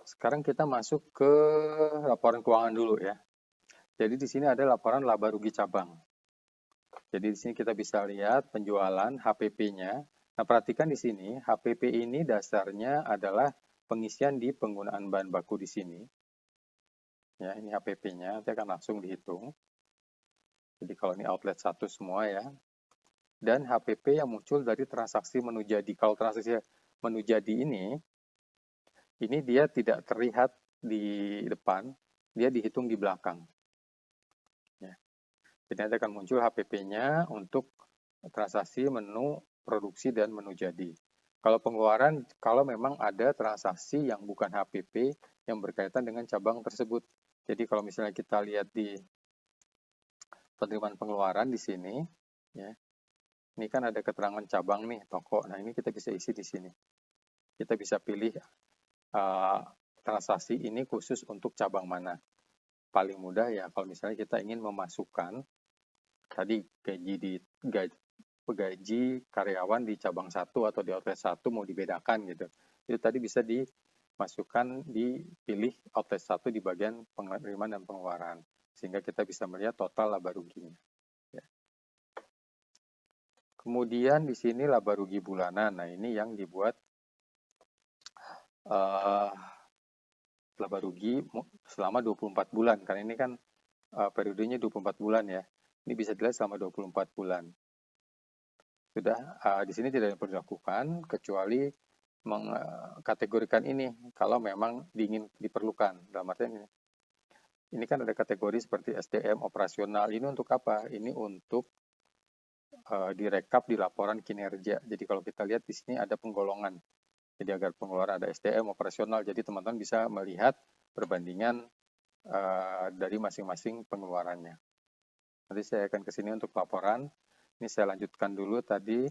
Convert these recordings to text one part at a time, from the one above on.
sekarang kita masuk ke laporan keuangan dulu ya. Jadi di sini ada laporan laba rugi cabang. Jadi di sini kita bisa lihat penjualan HPP-nya. Nah, perhatikan di sini, HPP ini dasarnya adalah pengisian di penggunaan bahan baku di sini. Ya, ini HPP-nya, nanti akan langsung dihitung. Jadi kalau ini outlet 1 semua ya. Dan HPP yang muncul dari transaksi menu jadi. Kalau transaksi menu jadi ini dia tidak terlihat di depan, dia dihitung di belakang. Ya. Jadi nanti akan muncul HPP-nya untuk transaksi menu produksi dan menu jadi. Kalau pengeluaran, kalau memang ada transaksi yang bukan HPP yang berkaitan dengan cabang tersebut. Jadi kalau misalnya kita lihat di penerimaan pengeluaran di sini, ya, ini kan ada keterangan cabang nih, toko. Nah ini kita bisa isi di sini. Kita bisa pilih transaksi ini khusus untuk cabang mana. Paling mudah ya kalau misalnya kita ingin memasukkan tadi gaji karyawan di cabang 1 atau di outlet 1 mau dibedakan gitu. Itu tadi bisa dimasukkan, dipilih outlet 1 di bagian penerimaan dan pengeluaran. Sehingga kita bisa melihat total laba ruginya. Ya. Kemudian di sini laba rugi bulanan. Nah ini yang dibuat laba rugi selama 24 bulan. Karena ini kan periodenya 24 bulan ya. Ini bisa dilihat selama 24 bulan. Sudah di sini tidak perlu dilakukan kecuali mengkategorikan ini kalau memang diperlukan. Dalam artian ini kan ada kategori seperti SDM operasional. Ini untuk apa? Ini untuk direkap di laporan kinerja. Jadi kalau kita lihat di sini ada penggolongan. Jadi agar pengeluaran ada SDM operasional. Jadi teman-teman bisa melihat perbandingan dari masing-masing pengeluarannya. Nanti saya akan ke sini untuk laporan. Ini saya lanjutkan dulu tadi.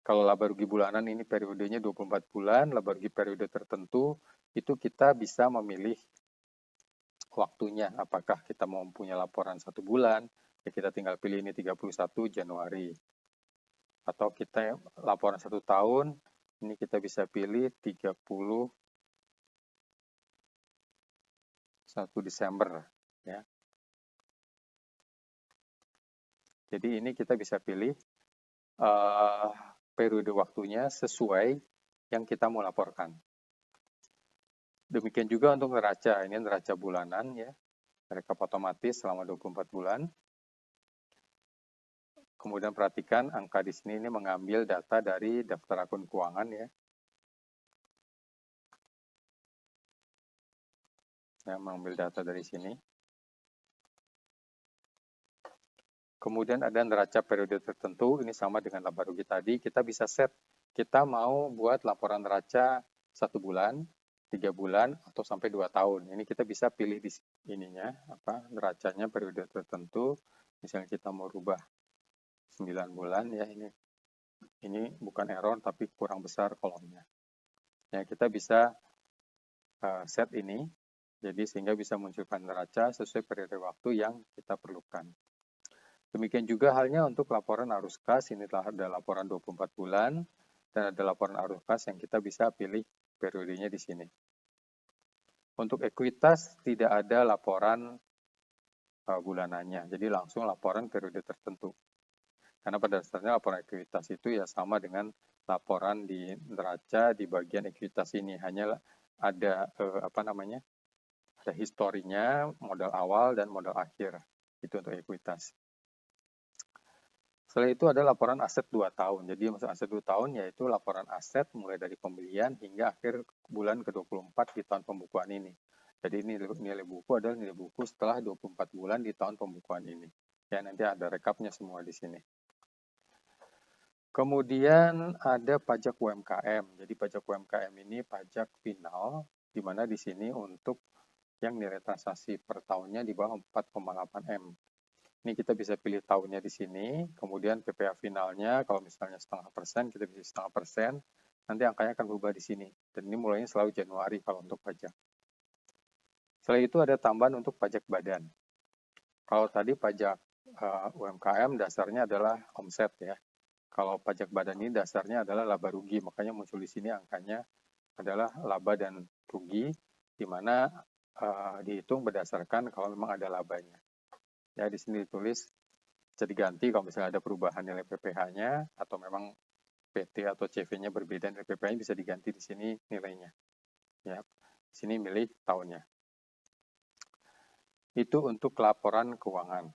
Kalau laba rugi bulanan ini periodenya 24 bulan, laba rugi periode tertentu, itu kita bisa memilih waktunya. Apakah kita mau punya laporan 1 bulan, ya kita tinggal pilih ini 31 Januari. Atau kita laporan 1 tahun, ini kita bisa pilih 31 Desember. Ya. Jadi ini kita bisa pilih periode waktunya sesuai yang kita mau laporkan. Demikian juga untuk neraca, ini neraca bulanan ya, rekap otomatis selama 24 bulan. Kemudian perhatikan angka di sini ini mengambil data dari daftar akun keuangan ya. Ya, mengambil data dari sini. Kemudian ada neraca periode tertentu, ini sama dengan laba rugi tadi, kita bisa set, kita mau buat laporan neraca 1 bulan, 3 bulan, atau sampai 2 tahun. Ini kita bisa pilih di ininya, neracanya periode tertentu, misalnya kita mau rubah 9 bulan ya, ini bukan error tapi kurang besar kolomnya. Ya, kita bisa set ini, jadi sehingga bisa munculkan neraca sesuai periode waktu yang kita perlukan. Demikian juga halnya untuk laporan arus kas, ini telah ada laporan 24 bulan, dan ada laporan arus kas yang kita bisa pilih periodenya di sini. Untuk ekuitas tidak ada laporan bulanannya, jadi langsung laporan periode tertentu. Karena pada dasarnya laporan ekuitas itu ya sama dengan laporan di neraca di bagian ekuitas ini, hanya ada ada historinya, modal awal dan modal akhir, itu untuk ekuitas. Setelah itu ada laporan aset 2 tahun. Jadi maksud aset 2 tahun yaitu laporan aset mulai dari pembelian hingga akhir bulan ke-24 di tahun pembukuan ini. Jadi ini nilai buku adalah nilai buku setelah 24 bulan di tahun pembukuan ini. Ya, nanti ada rekapnya semua di sini. Kemudian ada pajak UMKM. Jadi pajak UMKM ini pajak final, di mana di sini untuk yang nilai transaksi per tahunnya di bawah 4,8 M. Ini kita bisa pilih tahunnya di sini, kemudian PPh finalnya, kalau misalnya 0,5%, kita bisa 0,5%, nanti angkanya akan berubah di sini. Dan ini mulainya selalu Januari kalau untuk pajak. Setelah itu ada tambahan untuk pajak badan. Kalau tadi pajak UMKM dasarnya adalah omset ya. Kalau pajak badan ini dasarnya adalah laba rugi, makanya muncul di sini angkanya adalah laba dan rugi. di mana dihitung berdasarkan kalau memang ada labanya. Ya, di sini ditulis bisa diganti kalau misalnya ada perubahan nilai PPh-nya atau memang PT atau CV-nya berbeda nilai PPh-nya bisa diganti di sini nilainya. Ya, di sini milih tahunnya. Itu untuk laporan keuangan.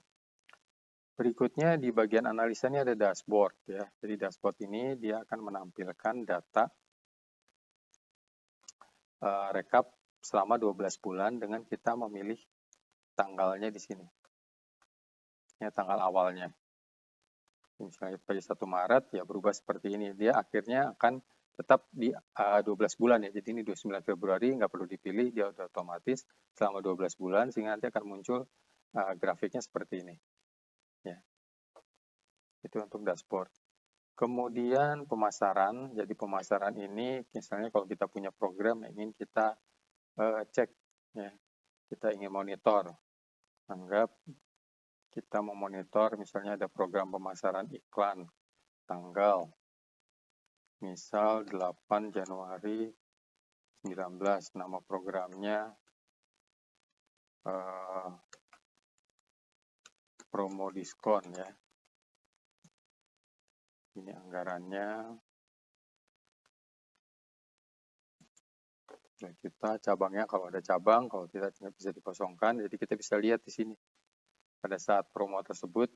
Berikutnya di bagian analisa ini ada dashboard ya. Jadi dashboard ini dia akan menampilkan data rekap selama 12 bulan dengan kita memilih tanggalnya di sini. Ya, tanggal awalnya. Misalnya pada 1 Maret ya berubah seperti ini. Dia akhirnya akan tetap di 12 bulan ya. Jadi ini 29 Februari nggak perlu dipilih, dia udah otomatis selama 12 bulan sehingga nanti akan muncul grafiknya seperti ini. Ya. Itu untuk dashboard. Kemudian pemasaran. Jadi pemasaran ini misalnya kalau kita punya program ingin kita cek ya. Kita ingin monitor. Anggap kita memonitor misalnya ada program pemasaran iklan tanggal misal 8 Januari 19, nama programnya promo diskon ya. Ini anggarannya 2 juta, cabangnya kalau ada cabang, kalau tidak bisa dikosongkan. Jadi kita bisa lihat di sini pada saat promo tersebut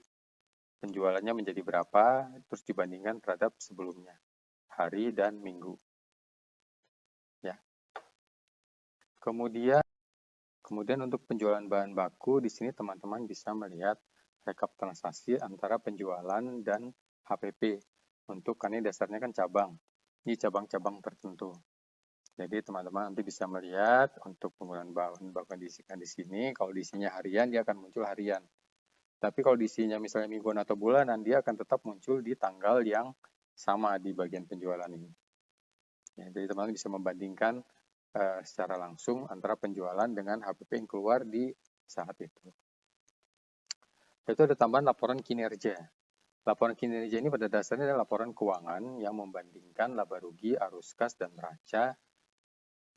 penjualannya menjadi berapa, terus dibandingkan terhadap sebelumnya, hari dan minggu. Ya. Kemudian untuk penjualan bahan baku, di sini teman-teman bisa melihat rekap transaksi antara penjualan dan HPP. Untuk kan ini dasarnya kan cabang. Ini cabang-cabang tertentu. Jadi teman-teman nanti bisa melihat untuk penggunaan bahan baku yang diisikan di sini. Kalau diisinya harian, dia akan muncul harian. Tapi kalau diisinya misalnya mingguan atau bulanan, dia akan tetap muncul di tanggal yang sama di bagian penjualan ini. Ya, jadi teman-teman bisa membandingkan secara langsung antara penjualan dengan HPP yang keluar di saat itu. Itu ada tambahan laporan kinerja. Laporan kinerja ini pada dasarnya adalah laporan keuangan yang membandingkan laba rugi, arus kas, dan neraca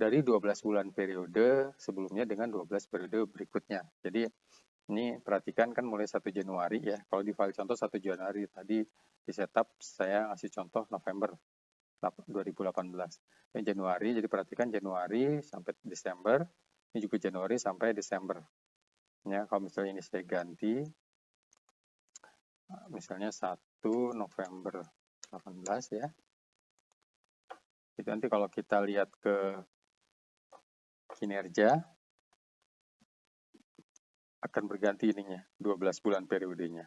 dari 12 bulan periode sebelumnya dengan 12 periode berikutnya. Jadi ini perhatikan kan mulai 1 Januari ya. Kalau di file contoh 1 Januari tadi di setup saya ngasih contoh November 2018. Ini Januari, jadi perhatikan Januari sampai Desember. Ini juga Januari sampai Desember. Ya, kalau misalnya ini saya ganti, misalnya 1 November 18 ya. Itu nanti kalau kita lihat ke kinerja, akan berganti ininya, 12 bulan periodenya.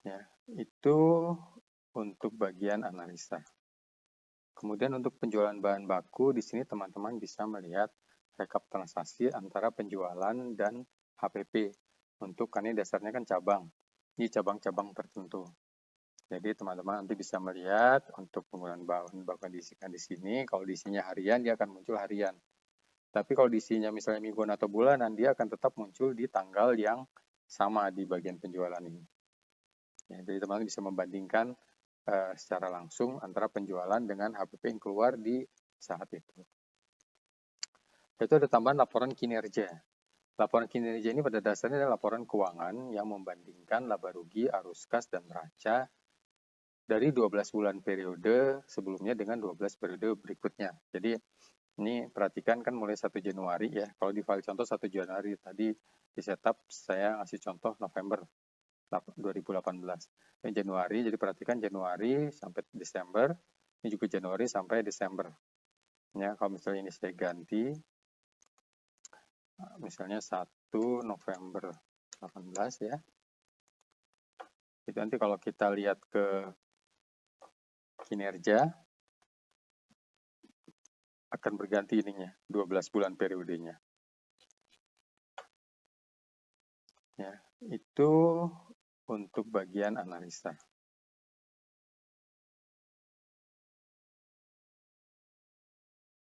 Ya, itu untuk bagian analisa. Kemudian untuk penjualan bahan baku, di sini teman-teman bisa melihat rekap transaksi antara penjualan dan HPP. Untuk kan ini dasarnya kan cabang. Ini cabang-cabang tertentu. Jadi teman-teman nanti bisa melihat untuk penggunaan bahan baku yang diisikan di sini. Kalau diisinya harian, dia akan muncul harian. Tapi kalau diisinya misalnya mingguan atau bulanan, dia akan tetap muncul di tanggal yang sama di bagian penjualan ini. Ya, jadi teman-teman bisa membandingkan secara langsung antara penjualan dengan HPP yang keluar di saat itu. Itu ada tambahan laporan kinerja. Laporan kinerja ini pada dasarnya adalah laporan keuangan yang membandingkan laba rugi, arus kas, dan neraca dari 12 bulan periode sebelumnya dengan 12 periode berikutnya. Jadi ini perhatikan kan mulai 1 Januari ya. Kalau di file contoh 1 Januari tadi di setup saya ngasih contoh November 2018. Ini Januari, jadi perhatikan Januari sampai Desember. Ini juga Januari sampai Desember. Ya, kalau misalnya ini saya ganti, misalnya 1 November 18 ya. Itu nanti kalau kita lihat ke kinerja, akan berganti ininya, 12 bulan periodenya. Ya, itu untuk bagian analisa.